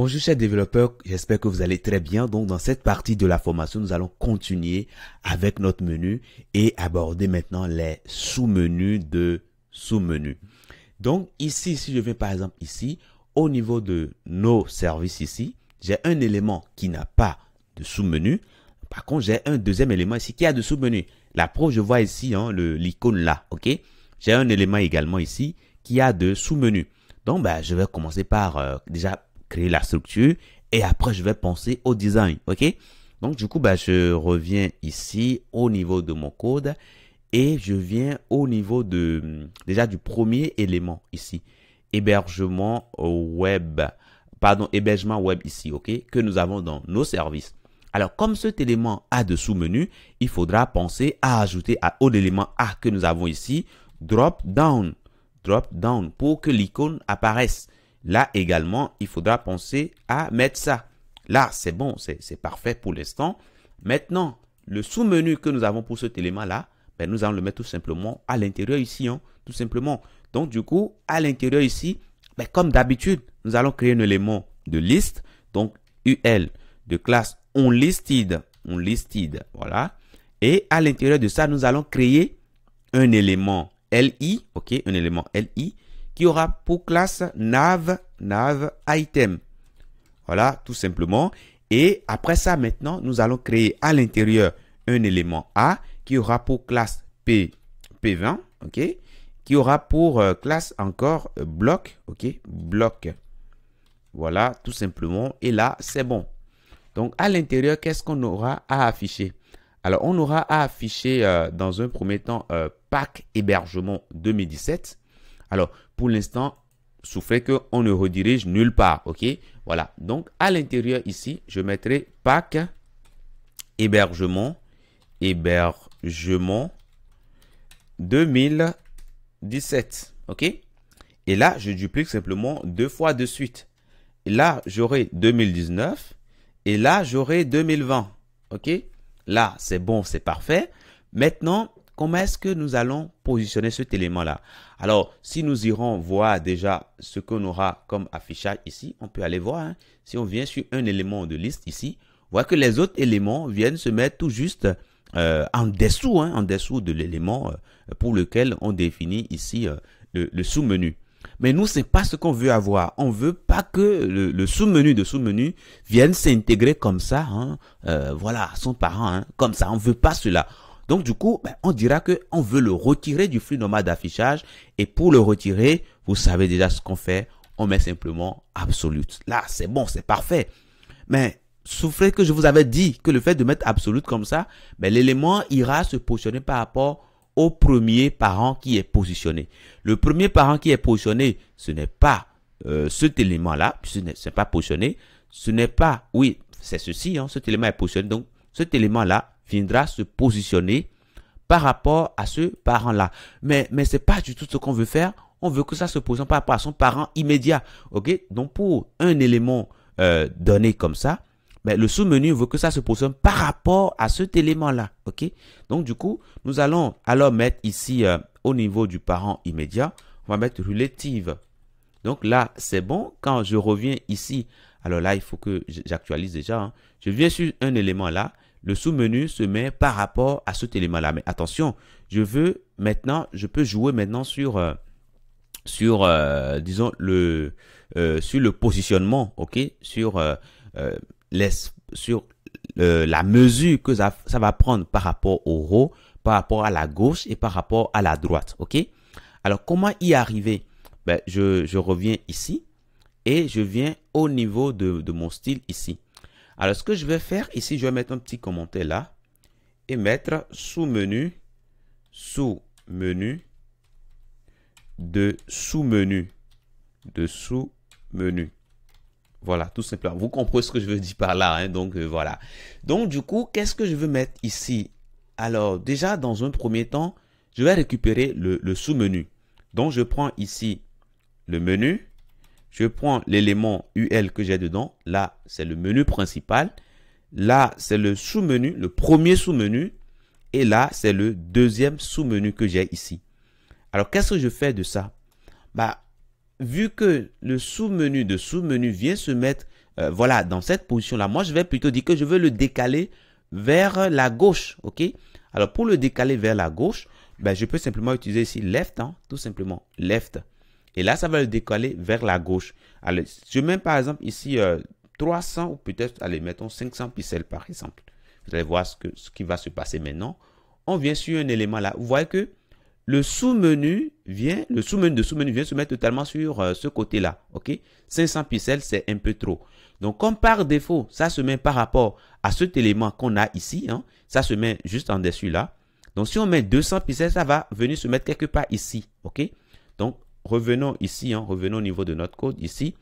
Bonjour chers développeurs, j'espère que vous allez très bien. Donc dans cette partie de la formation, nous allons continuer avec notre menu et aborder maintenant les sous-menus de sous-menus. Donc ici, si je viens par exemple ici, au niveau de nos services ici, j'ai un élément qui n'a pas de sous-menu. Par contre, j'ai un deuxième élément ici qui a de sous-menu. La preuve, je vois ici l'icône là, ok? J'ai un élément également ici qui a de sous-menu. Donc, je vais commencer par déjà créer la structure et après, je vais penser au design, ok? Donc, du coup, je reviens ici au niveau de mon code et je viens au niveau de déjà du premier élément ici. Hébergement web, hébergement web ici, ok? Que nous avons dans nos services. Alors, comme cet élément a de sous-menu, il faudra penser à ajouter au l'élément A que nous avons ici, drop down, pour que l'icône apparaisse. Là également, il faudra penser à mettre ça. Là, c'est bon, c'est parfait pour l'instant. Maintenant, le sous-menu que nous avons pour cet élément-là, nous allons le mettre tout simplement à l'intérieur ici, tout simplement. Donc, du coup, à l'intérieur ici, comme d'habitude, nous allons créer un élément de liste, donc UL de classe onListed, voilà. Et à l'intérieur de ça, nous allons créer un élément LI, ok, un élément LI qui aura pour classe nav item. Voilà, tout simplement. Et après ça, maintenant, nous allons créer à l'intérieur un élément A qui aura pour classe P20, ok, qui aura pour classe encore bloc, ok, bloc. Voilà, tout simplement. Et là, c'est bon. Donc, à l'intérieur, qu'est-ce qu'on aura à afficher? Alors, on aura à afficher dans un premier temps pack hébergement 2017. Alors, pour l'instant, souffrez qu'on ne redirige nulle part, ok? Voilà. Donc, à l'intérieur ici, je mettrai pack hébergement 2017, ok? Et là, je duplique simplement deux fois de suite. Et là, j'aurai 2019 et là, j'aurai 2020, ok? Là, c'est bon, c'est parfait. Maintenant, comment est-ce que nous allons positionner cet élément-là? Alors, si nous irons voir déjà ce qu'on aura comme affichage ici, on peut aller voir. Si on vient sur un élément de liste ici, on voit que les autres éléments viennent se mettre tout juste en dessous de l'élément pour lequel on définit ici le sous-menu. Mais nous, c'est pas ce qu'on veut avoir. On veut pas que le sous-menu de sous-menu vienne s'intégrer comme ça, voilà, à son parent, comme ça. On veut pas cela. Donc, du coup, on dira que on veut le retirer du flux normal d'affichage. Et pour le retirer, vous savez déjà ce qu'on fait. On met simplement absolute. Là, c'est bon, c'est parfait. Mais souffrez que je vous avais dit que le fait de mettre absolute comme ça, l'élément ira se positionner par rapport au premier parent qui est positionné. Le premier parent qui est positionné, ce n'est pas cet élément-là, ce n'est pas positionné. Ce n'est pas, oui, c'est ceci, cet élément est positionné. Donc, cet élément-là viendra se positionner par rapport à ce parent-là. Mais c'est pas du tout ce qu'on veut faire. On veut que ça se positionne par rapport à son parent immédiat. Ok? Donc, pour un élément donné comme ça, le sous-menu veut que ça se positionne par rapport à cet élément-là. Ok? Donc, du coup, nous allons alors mettre ici au niveau du parent immédiat, on va mettre relative. Donc là, c'est bon. Quand je reviens ici, alors là, il faut que j'actualise déjà. Je viens sur un élément là. Le sous-menu se met par rapport à cet élément-là. Mais attention, je peux jouer maintenant sur disons, sur le positionnement, ok? Sur la mesure que ça va prendre par rapport au row, par rapport à la gauche et par rapport à la droite, ok? Alors, comment y arriver? Je reviens ici et je viens au niveau de mon style ici. Alors, ce que je vais faire ici, je vais mettre un petit commentaire là et mettre sous-menu de sous-menu. Voilà, tout simplement. Vous comprenez ce que je veux dire par là, donc voilà. Donc, du coup, qu'est-ce que je veux mettre ici? Alors, déjà, dans un premier temps, je vais récupérer le sous-menu. Donc, je prends ici le menu. Je prends l'élément UL que j'ai dedans. Là, c'est le menu principal. Là, c'est le sous-menu, le premier sous-menu. Et là, c'est le deuxième sous-menu que j'ai ici. Alors, qu'est-ce que je fais de ça? Vu que le sous-menu de sous-menu vient se mettre voilà, dans cette position-là. Moi, je vais plutôt dire que je veux le décaler vers la gauche, ok? Alors, pour le décaler vers la gauche, ben, je peux simplement utiliser ici left, hein, tout simplement, left. Et là, ça va le décaler vers la gauche. Alors, je mets par exemple ici 300 ou peut-être, allez, mettons 500 pixels par exemple. Vous allez voir ce qui va se passer maintenant. On vient sur un élément là. Vous voyez que le sous-menu vient, le sous-menu de sous-menu vient se mettre totalement sur ce côté-là. Ok? 500 pixels, c'est un peu trop. Donc, comme par défaut, ça se met par rapport à cet élément qu'on a ici. Hein, ça se met juste en dessus là. Donc, si on met 200 pixels, ça va venir se mettre quelque part ici. Ok? Donc, revenons ici, hein, revenons au niveau de notre code ici.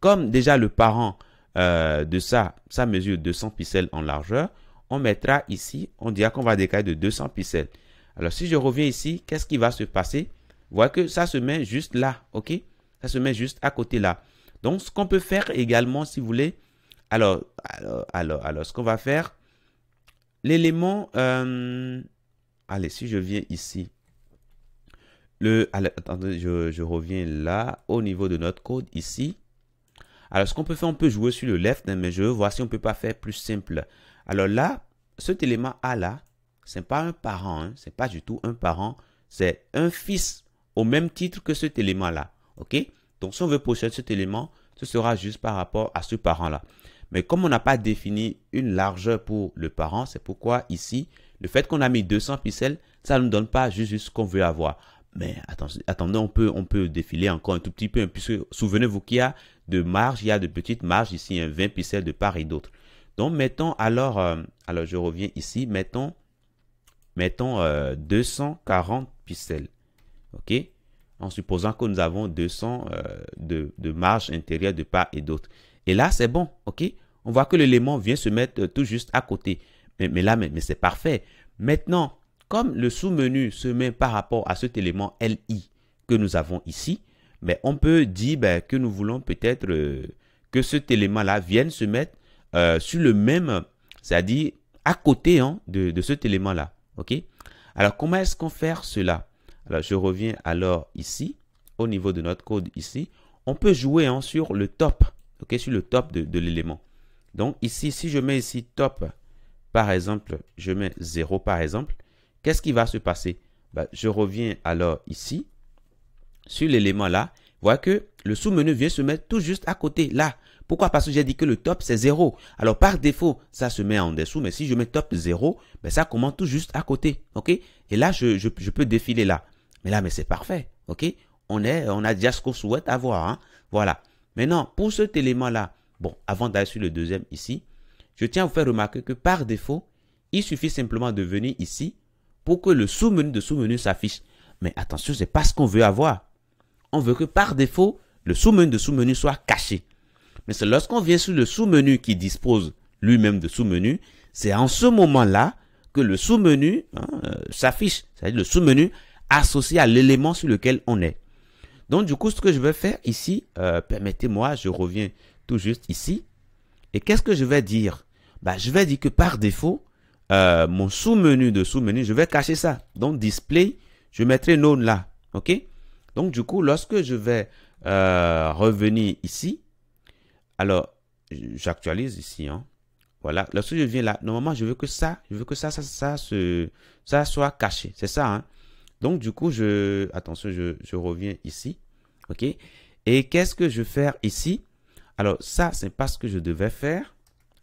Comme déjà le parent de ça mesure 200 pixels en largeur, on mettra ici, on dira qu'on va décaler de 200 pixels. Alors, si je reviens ici, qu'est-ce qui va se passer? Vous voyez que ça se met juste là, ok? Ça se met juste à côté là. Donc, ce qu'on peut faire également, si vous voulez, alors ce qu'on va faire, l'élément, allez, si je viens ici, attendez, je reviens là, au niveau de notre code ici. Alors, ce qu'on peut faire, on peut jouer sur le left, hein, mais je veux voir si on ne peut pas faire plus simple. Alors là, cet élément A là, ce n'est pas un parent, hein, ce n'est pas du tout un parent, c'est un fils au même titre que cet élément-là. Ok? Donc, si on veut posséder cet élément, ce sera juste par rapport à ce parent-là. Mais comme on n'a pas défini une largeur pour le parent, c'est pourquoi ici, le fait qu'on a mis 200 pixels, ça ne nous donne pas juste ce qu'on veut avoir. Mais attendez, on peut défiler encore un tout petit peu, puisque souvenez-vous qu'il y a de marge, il y a de petites marges ici, 20 pixels de part et d'autre. Donc, mettons alors, je reviens ici, mettons 240 pixels. OK? En supposant que nous avons 200 de marge intérieure de part et d'autre. Et là, c'est bon. OK? On voit que l'élément vient se mettre tout juste à côté. Mais c'est parfait. Maintenant, comme le sous-menu se met par rapport à cet élément LI que nous avons ici, mais on peut dire que nous voulons peut-être que cet élément-là vienne se mettre sur le même, c'est-à-dire à côté hein, de cet élément-là. OK? Alors, comment est-ce qu'on fait cela? Alors, je reviens alors ici, au niveau de notre code ici. On peut jouer hein, sur le top, OK? Sur le top de l'élément. Donc, ici, si je mets ici top, par exemple, je mets 0 par exemple, qu'est-ce qui va se passer? Je reviens alors ici, sur l'élément là. Vous voyez que le sous-menu vient se mettre tout juste à côté, là. Pourquoi? Parce que j'ai dit que le top, c'est 0. Alors, par défaut, ça se met en dessous. Mais si je mets top 0, ça commence tout juste à côté. OK? Et là, je peux défiler là. Mais là, c'est parfait. OK? On a déjà ce qu'on souhaite avoir. Hein? Voilà. Maintenant, pour cet élément-là, bon, avant d'aller sur le deuxième ici, je tiens à vous faire remarquer que par défaut, il suffit simplement de venir ici pour que le sous-menu de sous-menu s'affiche. Mais attention, ce n'est pas ce qu'on veut avoir. On veut que par défaut, le sous-menu de sous-menu soit caché. Mais c'est lorsqu'on vient sur le sous-menu qui dispose lui-même de sous-menu, c'est en ce moment-là que le sous-menu s'affiche. C'est-à-dire le sous-menu associé à l'élément sur lequel on est. Donc, du coup, ce que je vais faire ici, permettez-moi, je reviens tout juste ici. Et qu'est-ce que je vais dire? Je vais dire que par défaut, mon sous-menu de sous-menu, je vais cacher ça. Donc, display, je mettrai none là. OK? Donc, du coup, lorsque je vais revenir ici, alors, j'actualise ici. Hein. Voilà. Lorsque je viens là, normalement, je veux que ça soit caché. C'est ça. Hein. Donc, du coup, attention, je reviens ici. OK? Et qu'est-ce que je vais faire ici? Alors, ça, c'est pas ce que je devais faire.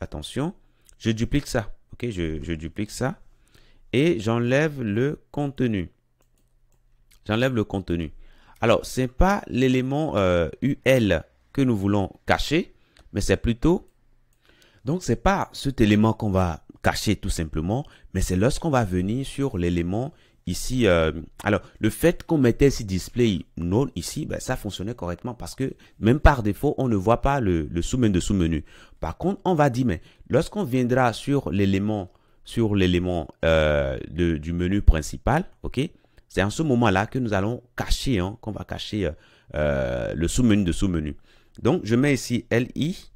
Attention. Je duplique ça. OK? Je duplique ça. Et j'enlève le contenu. J'enlève le contenu. Alors, ce n'est pas l'élément UL que nous voulons cacher, mais c'est plutôt... Donc, ce n'est pas cet élément qu'on va cacher tout simplement, mais c'est lorsqu'on va venir sur l'élément ici. Alors, le fait qu'on mettait ici display none ici, ça fonctionnait correctement parce que même par défaut, on ne voit pas le sous-menu de sous-menu. Par contre, on va dire, mais lorsqu'on viendra sur l'élément du menu principal, ok, c'est en ce moment-là que nous allons cacher, hein, qu'on va cacher le sous-menu de sous-menu. Donc, je mets ici LI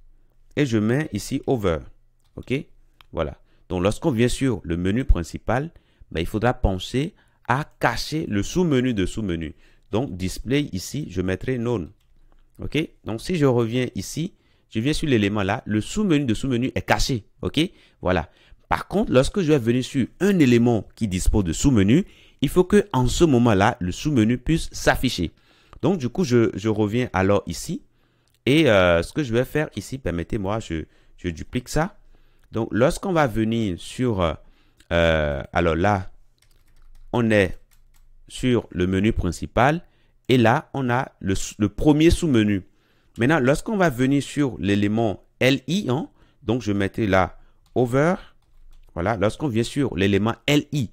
et je mets ici over. OK? Voilà. Donc, lorsqu'on vient sur le menu principal, il faudra penser à cacher le sous-menu de sous-menu. Donc, display ici, je mettrai none. OK? Donc, si je reviens ici, je viens sur l'élément là, le sous-menu de sous-menu est caché. OK? Voilà. Par contre, lorsque je vais venir sur un élément qui dispose de sous-menu, il faut que en ce moment-là, le sous-menu puisse s'afficher. Donc, du coup, je reviens alors ici. Et ce que je vais faire ici, permettez-moi, je duplique ça. Donc, lorsqu'on va venir sur... alors là, on est sur le menu principal. Et là, on a le premier sous-menu. Maintenant, lorsqu'on va venir sur l'élément LI, hein, donc je mettais là over. Voilà, lorsqu'on vient sur l'élément LI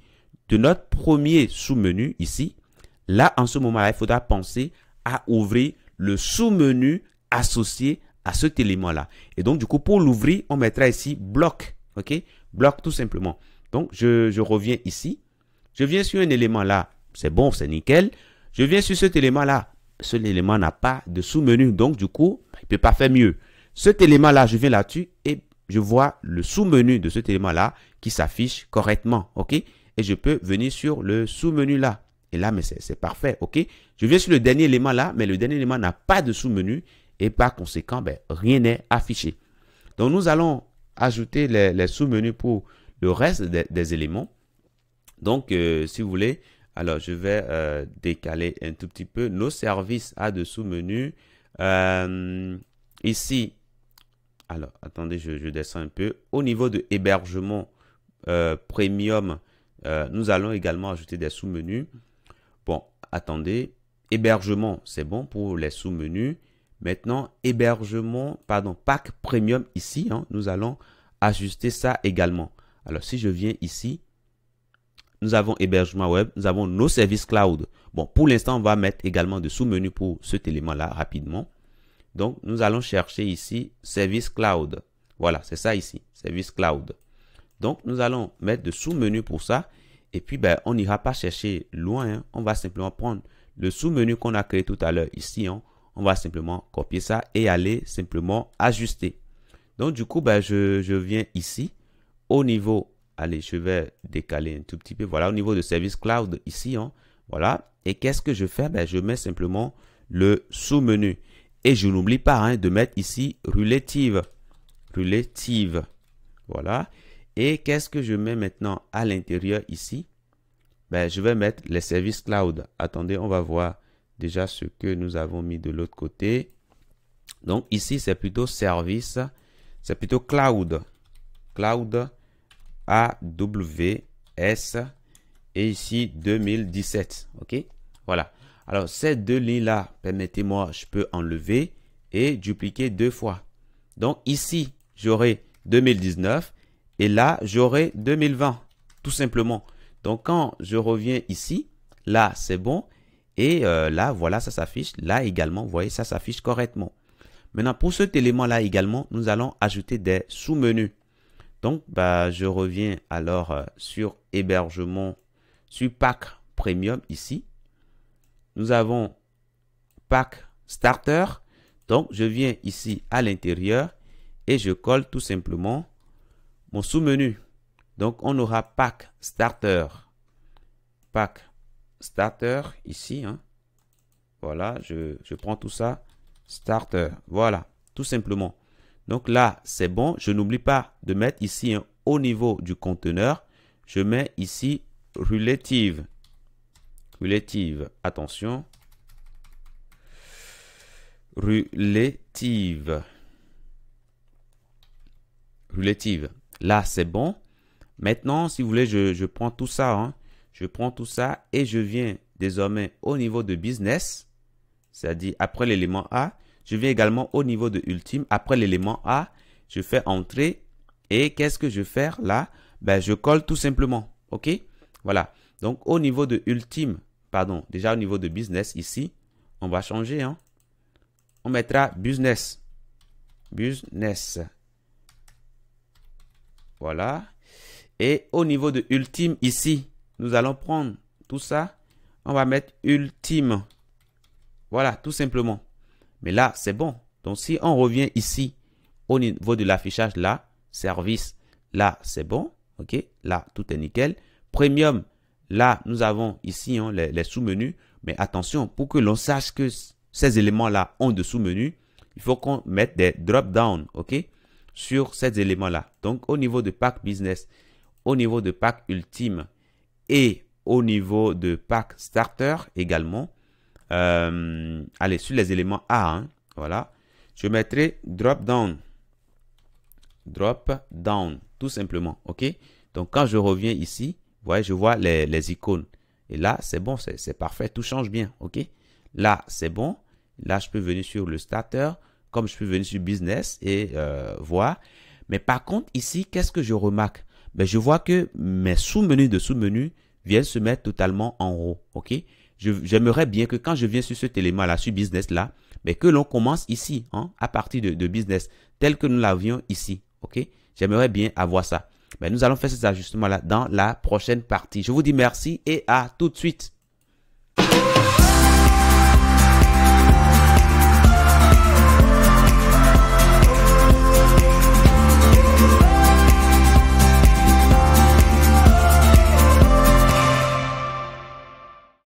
de notre premier sous-menu ici, là, en ce moment-là, il faudra penser à ouvrir le sous-menu associé à cet élément-là. Et donc, du coup, pour l'ouvrir, on mettra ici bloc. OK? Bloc tout simplement. Donc, je reviens ici. Je viens sur un élément là. C'est bon, c'est nickel. Je viens sur cet élément-là. Cet élément n'a pas de sous-menu. Donc, du coup, il ne peut pas faire mieux. Cet élément-là, je viens là-dessus et je vois le sous-menu de cet élément-là qui s'affiche correctement. OK? Et je peux venir sur le sous-menu là. Et là, mais c'est parfait. OK? Je viens sur le dernier élément là, mais le dernier élément n'a pas de sous-menu et par conséquent, ben, rien n'est affiché. Donc, nous allons ajouter les sous-menus pour le reste des éléments. Donc, si vous voulez, alors je vais décaler un tout petit peu. Nos services à de sous-menus. Ici, alors attendez, je descends un peu. Au niveau de hébergement premium, nous allons également ajouter des sous-menus. Bon, attendez. Hébergement, c'est bon pour les sous-menus. Maintenant, hébergement, pardon, pack premium ici, hein, nous allons ajuster ça également. Alors, si je viens ici, nous avons hébergement web, nous avons nos services cloud. Bon, pour l'instant, on va mettre également de sous-menu pour cet élément-là rapidement. Donc, nous allons chercher ici service cloud. Voilà, c'est ça ici, service cloud. Donc, nous allons mettre de sous-menu pour ça. Et puis, ben, on n'ira pas chercher loin. Hein. On va simplement prendre le sous-menu qu'on a créé tout à l'heure ici. Hein. On va simplement copier ça et aller simplement ajuster. Donc, du coup, ben, je viens ici au niveau... Allez, je vais décaler un tout petit peu. Voilà, au niveau de service cloud ici. Hein, voilà. Et qu'est-ce que je fais? Ben, je mets simplement le sous-menu. Et je n'oublie pas hein, de mettre ici relative. Relative. Voilà. Et qu'est-ce que je mets maintenant à l'intérieur ici? Ben, je vais mettre les services cloud. Attendez, on va voir déjà ce que nous avons mis de l'autre côté. Donc ici, c'est plutôt service. C'est plutôt cloud. Cloud. AWS et ici 2017. OK? Voilà. Alors, ces deux lignes-là, permettez-moi, je peux enlever et dupliquer deux fois. Donc, ici, j'aurai 2019 et là, j'aurai 2020. Tout simplement. Donc, quand je reviens ici, là, c'est bon. Et là, voilà, ça s'affiche. Là également, vous voyez, ça s'affiche correctement. Maintenant, pour cet élément-là également, nous allons ajouter des sous-menus. Donc, bah, je reviens alors sur hébergement, sur pack premium ici. Nous avons pack starter. Donc, je viens ici à l'intérieur et je colle tout simplement mon sous-menu. Donc, on aura pack starter. Pack starter ici. Hein. Voilà, je prends tout ça. Starter. Voilà, tout simplement. Donc là, c'est bon. Je n'oublie pas de mettre ici hein, au niveau du conteneur. Je mets ici relative. Relative. Attention. Relative. Relative. Là, c'est bon. Maintenant, si vous voulez, je prends tout ça. Hein. Je prends tout ça et je viens désormais au niveau de business. C'est-à-dire après l'élément A. Je viens également au niveau de ultime. Après l'élément A, je fais entrer. Et qu'est-ce que je fais là? Ben, je colle tout simplement. OK? Voilà. Donc, au niveau de ultime, pardon, déjà au niveau de business ici, on va changer. Hein? On mettra business. Business. Voilà. Et au niveau de ultime ici, nous allons prendre tout ça. On va mettre ultime. Voilà, tout simplement. Mais là, c'est bon. Donc, si on revient ici, au niveau de l'affichage, là, service, là, c'est bon. OK? Là, tout est nickel. Premium, là, nous avons ici hein, les sous-menus. Mais attention, pour que l'on sache que ces éléments-là ont de sous-menus, il faut qu'on mette des drop-down, ok, sur ces éléments-là. Donc, au niveau de pack business, au niveau de pack ultime et au niveau de pack starter également, allez, sur les éléments A, hein, voilà, je mettrai drop-down, tout simplement, ok. Donc, quand je reviens ici, vous voyez, je vois les icônes. Et là, c'est bon, c'est parfait, tout change bien, ok. Là, c'est bon. Là, je peux venir sur le starter, comme je peux venir sur business et voir. Mais par contre, ici, qu'est-ce que je remarque? Ben, je vois que mes sous-menus de sous-menus viennent se mettre totalement en haut, ok. J'aimerais bien que quand je viens sur cet élément-là, sur business là, mais que l'on commence ici, hein, à partir de business, tel que nous l'avions ici, ok. J'aimerais bien avoir ça. Mais nous allons faire ces ajustements-là dans la prochaine partie. Je vous dis merci et à tout de suite.